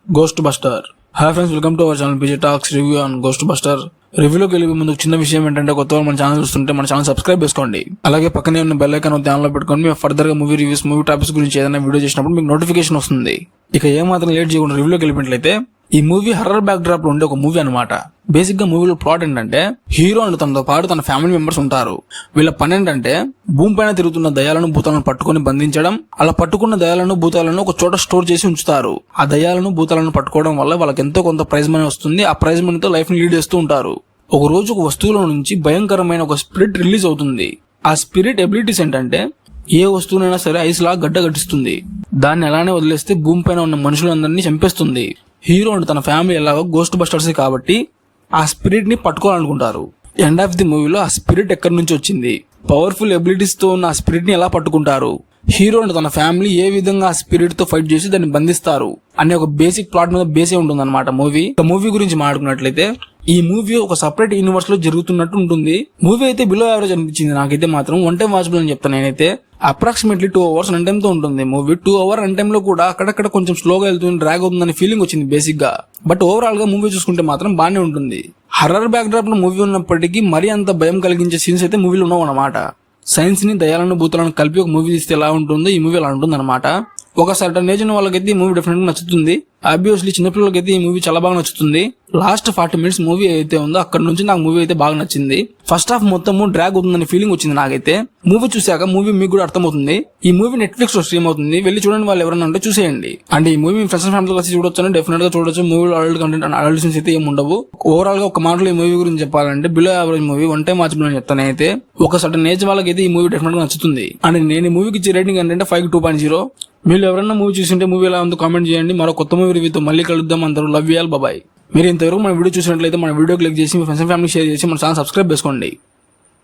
Ghost Buster. Hi friends, welcome to our channel PG Talks review on Ghost Buster. రివ్యూలోకి వెళ్ళే ముందు చిన్న విషయం ఏంటంటే, కొత్త వాళ్ళు మన ఛానల్ చూస్తుంటే మన ఛానల్ సబ్స్క్రైబ్ చేసుకోండి. అలాగే పక్కనే ఉన్న బెల్ ఐకాన్ ధ్యానంలో పెట్టుకొని మేము ఫర్దర్ గా మూవీ రివ్యూస్, మూవీ టాపిక్స్ గురించి ఏదైనా వీడియో చేసినప్పుడు మీకు నోటిఫికేషన్ వస్తుంది. ఇక ఏమాత్రం లేట్ చేయకుండా రివ్యూలోకి వెళ్ళినట్లయితే, ఈ మూవీ హర్రర్ బ్యాక్ డ్రాప్ లో ఉండే ఒక మూవీ అనమాట. బేసిక్ గా మూవీలో ప్లాట్ ఏంటంటే, హీరో అండ్ తనతో పాటు తన ఫ్యామిలీ మెంబర్స్ ఉంటారు. వీళ్ళ పని ఏంటంటే, భూమి పైన తిరుగుతున్న దయాలను, భూతాలను పట్టుకొని బంధించడం. అలా పట్టుకున్న దయాలను, భూతాలను ఒక చోట స్టోర్ చేసి ఉంచుతారు. ఆ దయాలను, భూతాలను పట్టుకోవడం వల్ల వాళ్ళకి ఎంతో కొంత ప్రైజ్ మనీ వస్తుంది. ఆ ప్రైజ్ మనీతో లైఫ్ ని లీడ్ చేస్తూ ఉంటారు. ఒక రోజు ఒక వస్తువులో నుంచి భయంకరమైన ఒక స్పిరిట్ రిలీజ్ అవుతుంది. ఆ స్పిరిట్ ఎబిలిటీస్ ఏంటంటే, ఏ వస్తువునైనా సరే ఐస్ లా గడ్డగట్టిస్తుంది. దాన్ని అలానే వదిలేస్తే భూమి పైన ఉన్న మనుషులందరినీ చంపేస్తుంది. హీరో అండ్ తన ఫ్యామిలీ ఎలాగో గోస్ట్ బస్టర్స్ కాబట్టి ఆ స్పిరిట్ ని పట్టుకోవాలనుకుంటారు. ఎండ్ ఆఫ్ ది మూవీలో ఆ స్పిరిట్ ఎక్కడి నుంచి వచ్చింది, పవర్ఫుల్ ఎబిలిటీస్ తో ఉన్న ఆ స్పిరిట్ ని ఎలా పట్టుకుంటారు, హీరో అండ్ తన ఫ్యామిలీ ఏ విధంగా ఆ స్పిరిట్ తో ఫైట్ చేసి దాన్ని బంధిస్తారు అనే ఒక బేసిక్ ప్లాట్ మీద బేసే ఉంటుంది అనమాట మూవీ. మూవీ గురించి మాట్లాడుకున్నట్లయితే, ఈ మూవీ ఒక సపరేట్ యూనివర్స్ లో జరుగుతున్నట్టు ఉంటుంది. మూవీ అయితే బిలో యావరేజ్ అనిపించింది నాకైతే. మాత్రం వన్ టైం వాచబుల్ అని చెప్తాను నేనైతే. అప్రాక్సిమేట్లీ 2 hours రన్ టైమ్ తో ఉంటుంది మూవీ. 2 hour రన్ టైమ్ లో కూడా అక్కడక్కడ కొంచెం స్లోగా వెళ్తుంది, డ్రాగ్ అవుతుందని ఫీలింగ్ వచ్చింది బేసిక్ గా. బట్ ఓవరాల్ గా మూవీ చూసుకుంటే మాత్రం బాగానే ఉంటుంది. హర్రర్ బ్యాక్ డ్రాప్ లో మూవీ ఉన్నప్పటికీ మరీ అంత భయం కలిగించే సీన్స్ అయితే మూవీలో ఉన్నావు అనమాట. సైన్స్ ని, దయాలను, భూతాలను కలిపి ఒక మూవీ తీస్తే ఎలా ఉంటుందో ఈ మూవీ అలా ఉంటుంది అనమాట. ఒక సర్టన్ ఏజ్ ఉన్న వాళ్ళకైతే ఈ మూవీ డెఫినెట్ గా నచ్చుతుంది. ఆబ్వియస్లీ చిన్నపిల్లలకైతే ఈ మూవీ చాలా బాగా నచ్చుతుంది. లాస్ట్ 40 minutes మూవీ అయితే ఉందో అక్కడ నుంచి నాకు మూవీ అయితే బాగా నచ్చింది. ఫస్ట్ హాఫ్ మొత్తము డ్రాగ్ అవుతుందని ఫీలింగ్ వచ్చింది నాకైతే. మూవీ చూసాక మూవీ మీకు కూడా అర్థమవుతుంది. ఈ మూవీ నెట్ఫ్లిక్స్ లో స్ట్రీమ్ అవుతుంది, వెళ్ళి చూడండి. వాళ్ళు ఎవరైనా ఉంటే చూసేయండి. అంటే ఈ movie me friends and family కలిసి చూడొచ్చు, డెఫినెట్ గా చూడొచ్చు. మూవీలో adult content and adult scenes అయితే ఏమి ఉండవు. ఓవరాల్ గా ఒక మాటలో ఈ మూవీ గురించి చెప్పాలంటే, below average movie, one time watchable అని చెప్తాను అయితే. ఒక సర్టన్ ఏజ్ వాళ్ళకైతే ఈ మూవీ డెఫినెట్ గా నచ్చుతుంది. అండ్ నేను ఈ మూవీకి ఇచ్చే రేటింగ్ ఏంటంటే 5 2.0. మీరు ఎవరైనా మూవీ చూసింటే మూవీ ఎలా ఉందో కామెంట్ చేయండి. మరో కొత్త మూవీ రివ్యూతో మళ్ళీ కలుద్దాం. అందరూ లవ్ యూ ఆల్, బాయ్. మీరు ఇంతవరకు మన వీడియో చూసినట్లయితే మన వీడియో క్లిక్ చేసి మీ ఫ్రెండ్స్ అండ్ ఫ్యామిలీ షేర్ చేసి మన ఛానల్ సబ్స్క్రైబ్ చేసుకోండి.